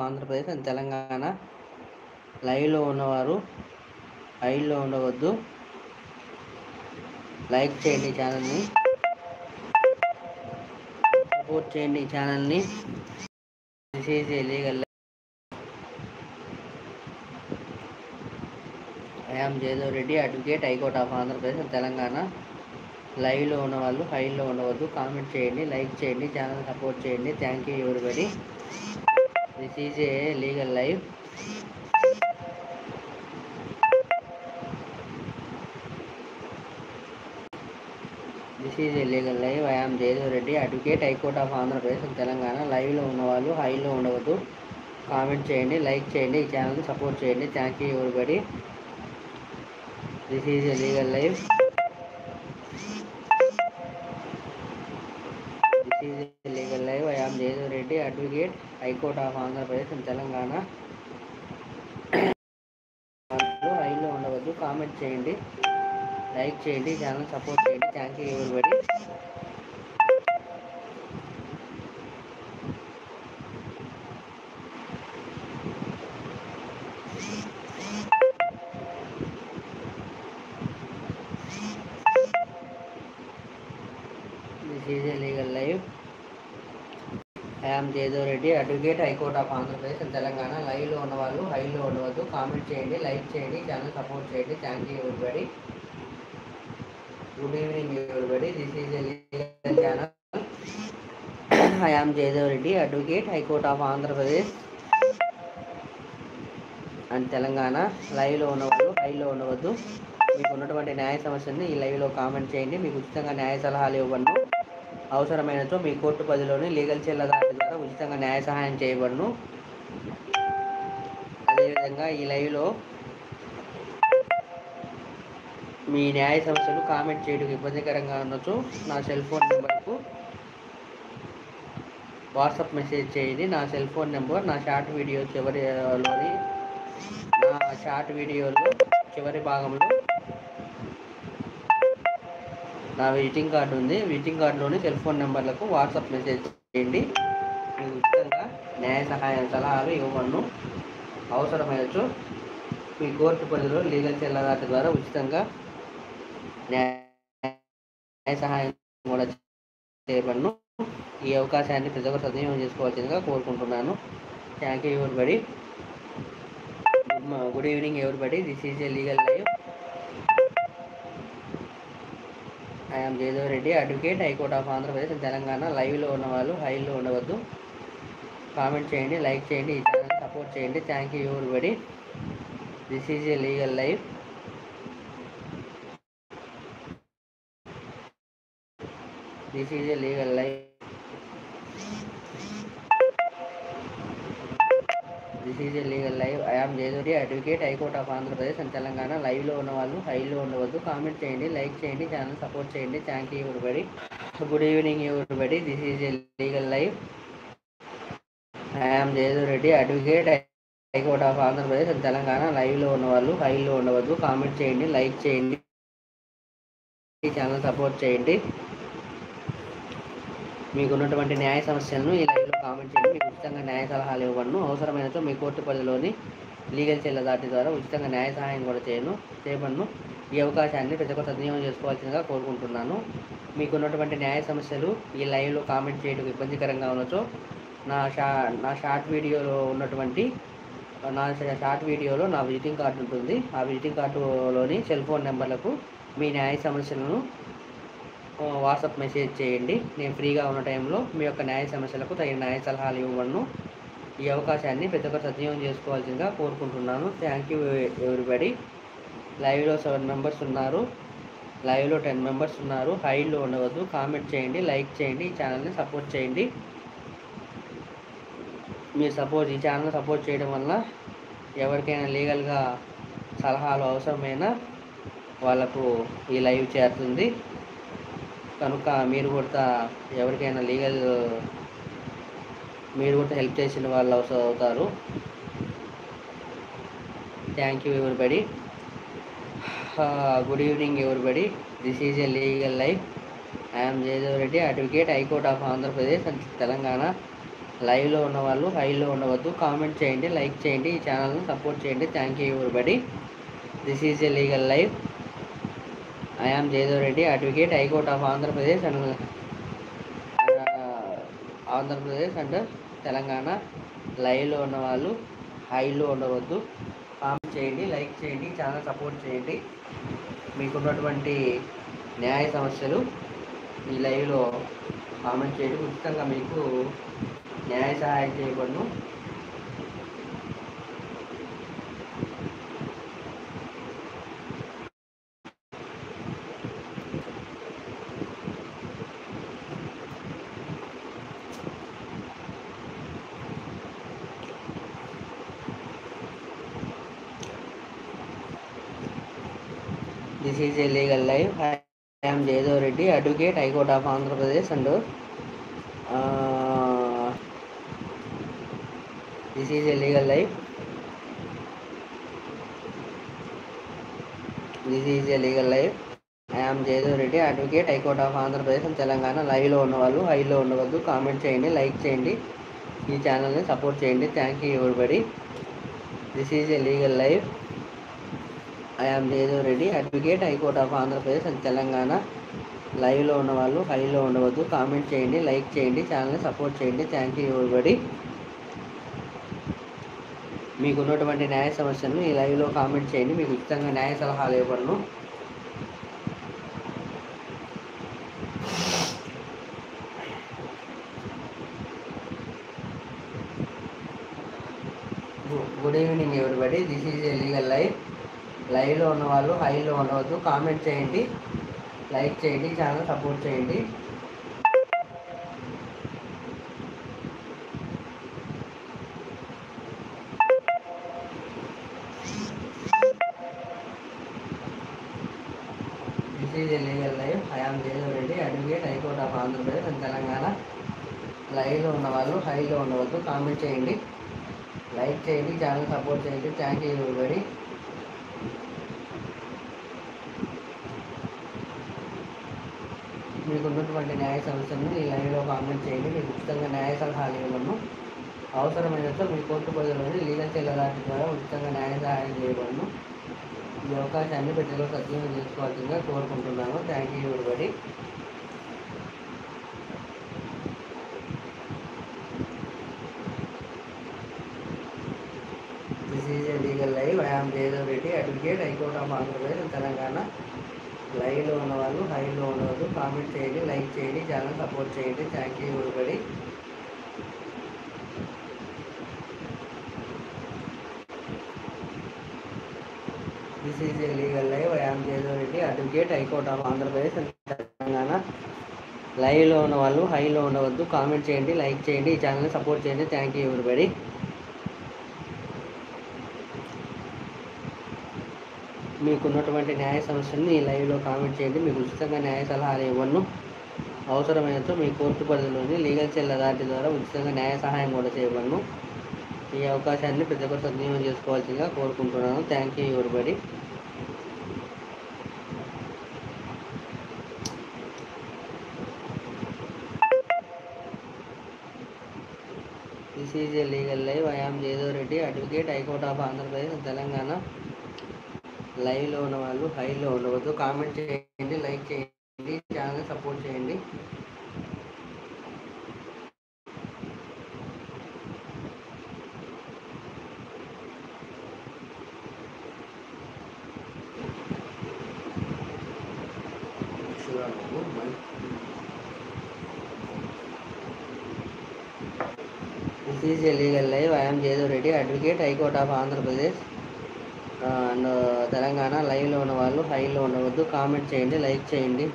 Andhra Pradesh and Telangana. లైవ్లో ఉన్నవారు లైవ్లో ఉండవద్దు. లైక్ చేయండి ఛానల్ని, సపోర్ట్ చేయండి ఛానల్ని. This is a legal. I am Jayadev Reddy, advocate, high court of Andhra Pradesh and Telangana. లైవ్లో ఉన్నవాళ్ళు హైలో ఉండవద్దు. కామెంట్ చేయండి, లైక్ చేయండి, ఛానల్ సపోర్ట్ చేయండి. Thank you everybody. This is a legal live. This is a legal live. I am Jayadev Reddy, advocate, high court of Andhra Pradesh and Telangana. లైవ్లో ఉన్నవాళ్ళు హైలో ఉండవద్దు. కామెంట్ చేయండి, లైక్ చేయండి, ఈ ఛానల్ని సపోర్ట్ చేయండి. Thank you everybody. This is a legal live. This is a legal live. I am Jayadev Reddy, advocate, high court of Andhra Pradesh and Telangana. హైలో ఉండవద్దు. కామెంట్ చేయండి, లైక్ చేయండి, ఛానల్ సపోర్ట్ చేయండి. Thank you everybody. This is a legal live. I am Jayadev Reddy, advocate, high court of Andhra Pradesh and Telangana. లైవ్లో ఉన్నవాళ్ళు హైలో ఉండవద్దు. Comment చేయండి, లైక్ చేయండి, ఛానల్ సపోర్ట్ చేయండి. Thank you everybody. Good evening everybody. This is a legal channel. I am Jayadev Reddy, advocate, high court of Andhra Pradesh and Telangana. లైవ్లో ఉన్నవాళ్ళు హైలో ఉండవద్దు. మీకు ఉన్నటువంటి న్యాయ సమస్యని ఈ లైవ్లో కామెంట్ చేయండి. మీకు ఉచితంగా న్యాయ సలహాలు ఇవ్వబడును. అవసరమైనచో మీ కోర్టు పరిధిలోని లీగల్ చెల్లదాటి ద్వారా ఉచితంగా న్యాయ సహాయం చేయబడును. అదేవిధంగా ఈ లైవ్లో మీ న్యాయ సమస్యలు కామెంట్ చేయడం ఇబ్బందికరంగా ఉండొచ్చు. నా సెల్ ఫోన్ నెంబర్కు వాట్సాప్ మెసేజ్ చేయండి. నా సెల్ ఫోన్ నెంబర్ నా షార్ట్ వీడియో చివరి భాగంలో నా విజిటింగ్ కార్డు ఉంది. విజిటింగ్ కార్డులోని సెల్ ఫోన్ నెంబర్లకు వాట్సాప్ మెసేజ్ చేయండి. మీకు ఉచితంగా న్యాయ సలహాలు ఇవ్వబడును. అవసరమైనచో మీ కోర్టు పరిధిలో లీగల్ చెల్లదాటి ద్వారా ఉచితంగా న్యాయ సహాయం కూడా చేయబడును. ఈ అవకాశాన్ని ప్రతి ఒక్కరు సద్వినియోగం చేసుకోవాల్సిందిగా కోరుకుంటున్నాను. Thank you everybody. Good evening everybody. This is a legal live. I am Jayadev Reddy, advocate, high court of Andhra Pradesh Telangana. లైవ్లో ఉన్నవాళ్ళు హైలో ఉండవద్దు. కామెంట్ చేయండి, లైక్ చేయండి, ఈ ఛానల్ సపోర్ట్ చేయండి. Thank you everybody. This is a legal live. This is a legal live. This is a legal live. I am Jayadev Reddy, advocate, high court of Andhra Pradesh and Telangana. లైవ్లో ఉన్నవాళ్ళు హైలో ఉండవద్దు. కామెంట్ చేయండి, లైక్ చేయండి, ఛానల్ సపోర్ట్ చేయండి. Thank you everybody. Good evening everybody. This is a legal live. I am Jayadev Reddy, advocate, high court of Andhra Pradesh and Telangana. లైవ్లో ఉన్నవాళ్ళు హైలో ఉండవద్దు. కామెంట్ చేయండి, లైక్ చేయండి, ఛానల్ సపోర్ట్ చేయండి. మీకు ఉన్నటువంటి న్యాయ సమస్యలను ఈ లైవ్లో కామెంట్ చేయండి. మీకు ఉచితంగా న్యాయ సలహాలు ఇవ్వబడును. అవసరమైనచో మీ కోర్టు పరిధిలోని లీగల్ చెల్లదాటి ద్వారా ఉచితంగా న్యాయ సహాయం కూడా చేయబడును. ఈ అవకాశాన్ని ప్రతి ఒక్కరు సద్వినియోగం చేసుకోవాల్సిందిగా కోరుకుంటున్నాను. మీకు ఉన్నటువంటి న్యాయ సమస్యలు ఈ లైవ్లో కామెంట్ చేయడం ఇబ్బందికరంగా ఉండొచ్చు. నా షార్ట్ వీడియోలో నా విజిటింగ్ కార్డు ఉంటుంది. ఆ విజిటింగ్ కార్డులోని సెల్ ఫోన్ నెంబర్లకు మీ న్యాయ సమస్యలను వాట్సాప్ మెసేజ్ చేయండి. నేను ఫ్రీగా ఉన్న టైంలో మీ యొక్క న్యాయ సమస్యలకు తగిన న్యాయ సలహాలు ఇవ్వబడును. ఈ అవకాశాన్ని ప్రతి ఒక్కరు సద్వినియోగం చేసుకోవాల్సిందిగా కోరుకుంటున్నాను. Thank you everybody. లైవ్లో 7 మెంబర్స్ ఉన్నారు. లైవ్లో 10 మెంబర్స్ ఉన్నారు. హైలో ఉండవద్దు. కామెంట్ చేయండి, లైక్ చేయండి, ఈ ఛానల్ని సపోర్ట్ చేయండి. మీరు ఈ ఛానల్ సపోర్ట్ చేయడం వల్ల ఎవరికైనా లీగల్గా సలహాలు అవసరమైన వాళ్ళకు ఈ లైవ్ చేరుతుంది. కనుక మీరు కూడా ఎవరికైనా మీరు కూడా హెల్ప్ చేసిన వాళ్ళు అవుతారు. Thank you everybody. Good evening everybody. This is a legal live. I am Jayadev Reddy, advocate, high court of Andhra Pradesh and Telangana. లైవ్లో ఉన్న వాళ్ళు హైలో ఉండవద్దు, కామెంట్ చేయండి, లైక్ చేయండి, ఈ ఛానల్ని సపోర్ట్ చేయండి. Thank you everybody. This is a legal live. I am Jayadev Reddy, advocate, high court of Andhra Pradesh and Telangana. లైవ్లో ఉన్న వాళ్ళు హైలో ఉండవద్దు, కామెంట్ చేయండి, లైక్ చేయండి, ఛానల్ సపోర్ట్ చేయండి. మీకున్నటువంటి న్యాయ సమస్యలు ఈ లైవ్లో కామెంట్ చేయండి. ఉచితంగా మీకు న్యాయ సహాయం చేయబడును. This is a legal live. I am Jaydev Reddy, advocate, High Court of Andhra Pradesh and this is a legal live. This is a legal live. I am Jaydev Reddy, advocate, High Court of Andhra Pradesh and Telangana. Live లో ఉన్న వాళ్ళు హైలో ఉండవద్దు, comment చేయండి, like చేయండి, ఈ ఛానల్ని support చేయండి. Thank you everybody. This is a legal live. I am Jayadev Reddy, advocate, high court of Andhra Pradesh and Telangana. లైవ్లో ఉన్న వాళ్ళు హైలో ఉండవద్దు, కామెంట్ చేయండి, లైక్ చేయండి, ఛానల్ని సపోర్ట్ చేయండి. Thank you everybody. మీకు ఉన్నటువంటి న్యాయ సమస్యలను ఈ లైవ్లో కామెంట్ చేయండి, మీకు ఉచితంగా న్యాయ సలహాలు ఇవ్వబడును. Good evening everybody. This is a legal live. లైవ్లో ఉన్న వాళ్ళు హైలో ఉండవద్దు, కామెంట్ చేయండి, లైక్ చేయండి, ఛానల్ సపోర్ట్ చేయండి. This is a legal live. I am Jayadev Reddy, advocate, high court of Andhra Pradesh and Telangana. లైవ్లో ఉన్న వాళ్ళు హైలో ఉండవద్దు, కామెంట్ చేయండి, లైక్ చేయండి, ఛానల్ సపోర్ట్ చేయండి. Thank you everybody. మీకు ఉన్నటువంటి న్యాయ సమస్యలను ఈ లైవ్లో కామెంట్ చేయండి, మీకు ఉచితంగా న్యాయ సలహాలు ఇవ్వబడును. అవసరమైనతో మీ కోర్టు పరిధిలోని లీగల్ చెల్లదాటి ద్వారా ఉచితంగా న్యాయ సహాయం చేయబడును. ఈ అవకాశాన్ని ప్రజలు సద్వినియోగం చేసుకోవాల్సిందిగా కోరుకుంటున్నాను. Thank you everybody. This is a legal live. I am Jayadev Reddy, advocate, high court of Andhra Pradesh Telangana. లైవ్లో ఉన్న వాళ్ళు హైలో ఉండవద్దు, కామెంట్ చేయండి, లైక్ చేయండి, ఛానల్ సపోర్ట్ చేయండి. Thank you everybody. This is a legal live. I am Jayadev Reddy, advocate, high court of Andhra Pradesh Telangana. లైవ్లో ఉన్న వాళ్ళు హైలో ఉండవద్దు, కామెంట్ చేయండి, లైక్ చేయండి, ఈ ఛానల్ని సపోర్ట్ చేయండి. Thank you everybody. మీకున్నటువంటి న్యాయ సమస్యలను ఈ లైవ్లో కామెంట్ చేయండి, మీకు ఉచితంగా న్యాయ సలహాలు ఇవ్వను. అవసరమైనతో మీ కోర్టు పరిధిలోని లీగల్ సెల్ అథారిటీ ద్వారా ఉచితంగా న్యాయ సహాయం కూడా చేయబడును. ఈ అవకాశాన్ని ప్రతి ఒక్కరు సద్వినియోగం చేసుకోవాల్సిందిగా కోరుకుంటున్నాను. Thank you everybody. This is a legal live. I am Jayadev Reddy, advocate, high court of Andhra Pradesh Telangana. లైవ్లో ఉన్న వాళ్ళు హైలో ఉండవద్దు, కామెంట్ చేయండి, లైక్ చేయండి, ఛానల్ సపోర్ట్ చేయండి. This is a legal live. I am Jayadev Reddy, advocate, high court of Andhra Pradesh and Telangana. లైవ్లో ఉన్న వాళ్ళు హైలో ఉండవద్దు, కామెంట్ చేయండి, లైక్ చేయండి.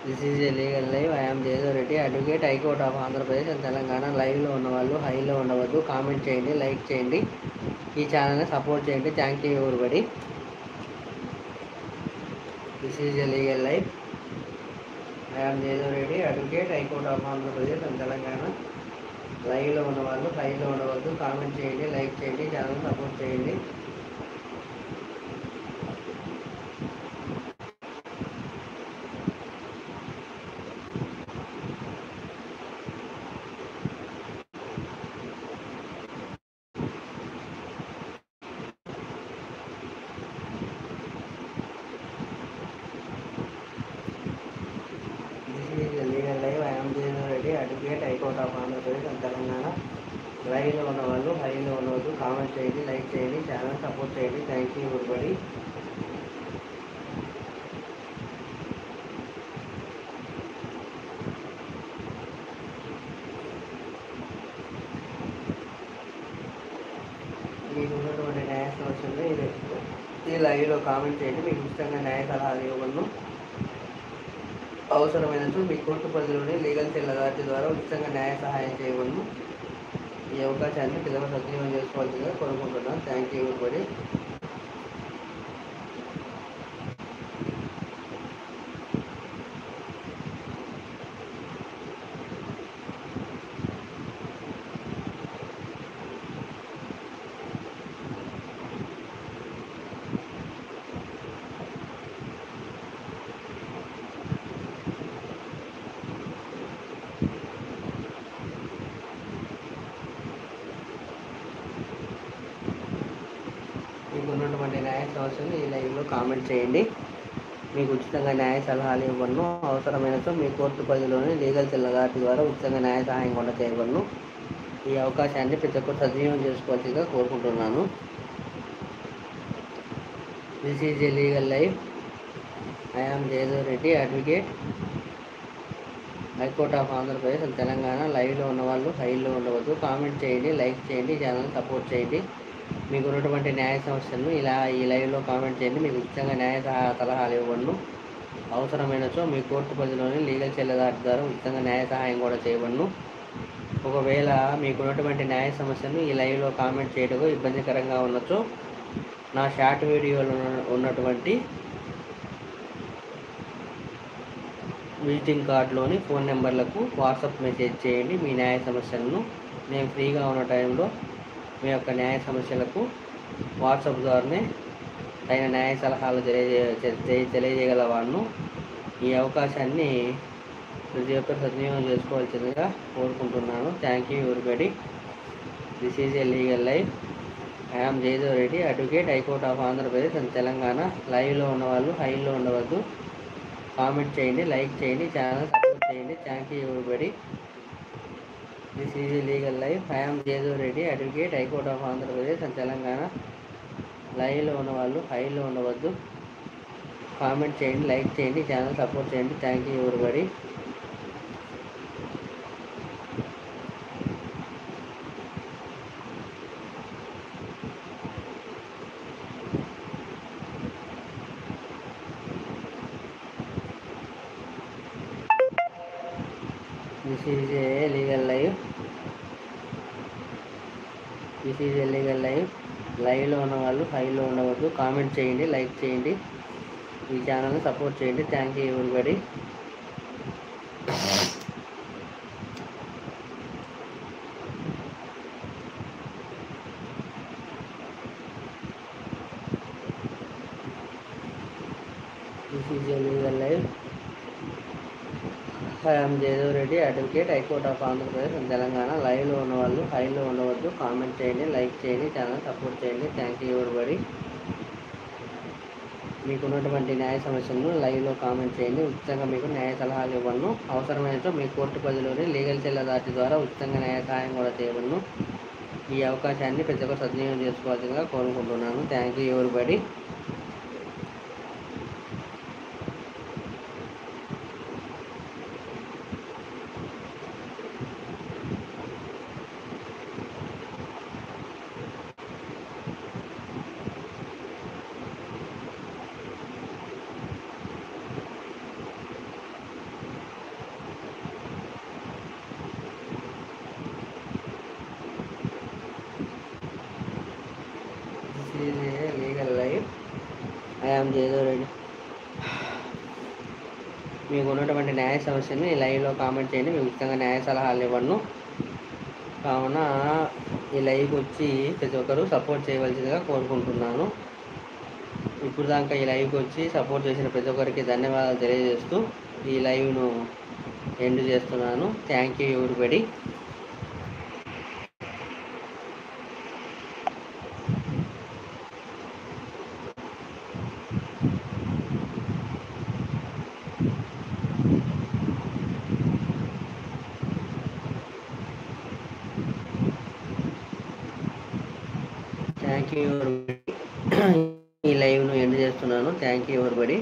This is a legal live. I am Jayadev Reddy, advocate, high court of Andhra Pradesh and Telangana. లైవ్లో ఉన్న వాళ్ళు హైలో ఉండవద్దు, కామెంట్ చేయండి, లైక్ చేయండి, ఈ ఛానల్ని సపోర్ట్ చేయండి. Thank you everybody. This is a legal life. I'm Jayadev advocate, high court of Andhra Pradesh and Telangana. లైవ్లో ఉన్నవాళ్ళు లైవ్లో ఉండవద్దు. కామెంట్ చేయండి, లైక్ చేయండి, ఛానల్ సపోర్ట్ చేయండి. Legal live. I'm Jayadev advocate, high court of Andhra Pradesh and Telangana. లైవ్లో ఉన్నవాళ్ళు లైవ్లో ఉండవద్దు. కామెంట్ చేయండి, లైక్ చేయండి, ఛానల్ సపోర్ట్ చేయండి. Thank you everybody. మీకు ఉన్నటువంటి న్యాయ సమస్యలు ఈ లైవ్లో కామెంట్ చేయండి. మీకు ఇష్టంగా న్యాయ సలహాలు ఇవ్వను. అవసరమైనచో మీ కోర్టు పరిధిలోని లీగల్ సెల్ అథారిటీ ద్వారా ఉచితంగా న్యాయ సహాయం చేయవలను. ఈ అవకాశాన్ని పిల్లలు సద్వినియోగం చేసుకోవాల్సిందిగా కోరుకుంటున్నాను. Thank you everybody. మీకు ఉన్నటువంటి న్యాయ సమస్యలు ఈ లైవ్లో కామెంట్ చేయండి. మీకు ఉచితంగా న్యాయ సలహాలు ఇవ్వను. అవసరమైనచో మీ కోర్టు పరిధిలోని లీగల్ సెల్ అథారిటీ ద్వారా ఉచితంగా న్యాయ సహాయం కూడా చేయవలను. ఈ అవకాశాన్ని ప్రతి ఒక్కరు సద్వినియోగం చేసుకోవాల్సిందిగా కోరుకుంటున్నాను. This is a legal life. I'm Jayadev Reddy advocate, high court of Andhra Pradesh and Telangana. లైవ్లో ఉన్నవాళ్ళు లైవ్లో ఉండవద్దు. కామెంట్ చేయండి, లైక్ చేయండి, ఛానల్ సపోర్ట్ చేయండి. మీకు ఉన్నటువంటి న్యాయ సమస్యలను ఈ లైవ్లో కామెంట్ చేయండి. మీకు ఉచితంగా న్యాయ సలహాలు ఇవ్వను. అవసరమైనచో మీ కోర్టు పరిధిలోని లీగల్ సెల్ అథారిటీ ద్వారా ఉచితంగా న్యాయ సహాయం కూడా చేయవలను. ఒకవేళ మీకు ఉన్నటువంటి న్యాయ సమస్యను ఈ లైవ్లో కామెంట్ చేయడం ఇబ్బందికరంగా ఉన్నచో నా షార్ట్ వీడియోలో ఉన్నటువంటి విజిటింగ్ కార్డులోని ఫోన్ నెంబర్లకు వాట్సాప్ మెసేజ్ చేయండి మీ న్యాయ సమస్యలను. నేను ఫ్రీగా ఉన్న టైంలో మీ యొక్క న్యాయ సమస్యలకు వాట్సాప్ ద్వారానే తగిన న్యాయ సలహాలు తెలియజేయగలవాను. ఈ అవకాశాన్ని ప్రతి ఒక్కరు సద్వినియోగం చేసుకోవాల్సిందిగా కోరుకుంటున్నాను. Thank you everybody. This is a legal life. I'm Jayadev Reddy advocate, high court of Andhra Pradesh and Telangana. లైవ్లో ఉన్నవాళ్ళు లైవ్లో ఉండవద్దు. కామెంట్ చేయండి, లైక్ చేయండి, ఛానల్ సపోర్ట్ చేయండి. Thank you everybody. This is a legal life. I'm Jayadev Reddy advocate, high court of Andhra Pradesh and Telangana. లైవ్లో ఉన్నవాళ్ళు లైవ్లో ఉండవద్దు. కామెంట్ చేయండి, లైక్ చేయండి, ఛానల్ సపోర్ట్ చేయండి. Thank you everybody. This is a legal life. This is a legal life. లైవ్లో ఉన్నవాళ్ళు లైవ్లో ఉండవద్దు. కామెంట్ చేయండి, లైక్ చేయండి, ఈ ఛానల్ని సపోర్ట్ చేయండి. Thank you everybody. This is a legal life. I'm Jayadev Reddy advocate, high court of Andhra Pradesh and Telangana. లైవ్లో ఉన్నవాళ్ళు లైవ్లో ఉండవద్దు. కామెంట్ చేయండి, లైక్ చేయండి, ఛానల్ సపోర్ట్ చేయండి. Thank you everybody. మీకు ఉన్నటువంటి న్యాయ సమస్యలను లైవ్లో కామెంట్ చేయండి. ఉచితంగా మీకు న్యాయ సలహాలు ఇవ్వను. అవసరమైనచో మీ కోర్టు పరిధిలోని లీగల్ సెల్ అథారిటీ ద్వారా ఉచితంగా న్యాయ సహాయం కూడా చేయవలను. ఈ అవకాశాన్ని ప్రతి ఒక్కరు సద్వినియోగం చేసుకోవాల్సిందిగా కోరుకుంటున్నాను. Thank you everybody. ఏదో రెడీ మీకు ఉన్నటువంటి న్యాయ సమస్యని లైవ్లో కామెంట్ చేయండి. మీకు ఉచితంగా న్యాయ సలహాలు ఇవ్వను. కావున ఈ లైవ్కి వచ్చి ప్రతి ఒక్కరూ సపోర్ట్ చేయవలసిందిగా కోరుకుంటున్నాను. ఇప్పుడు దాకా ఈ లైవ్కి వచ్చి సపోర్ట్ చేసిన ప్రతి ఒక్కరికి ధన్యవాదాలు తెలియజేస్తూ ఈ లైవ్ను ఎండ్ చేస్తున్నాను. Thank you everybody. Thank you everybody. ఈ లైవ్ను ఎండ్ చేస్తున్నాను. Thank you everybody.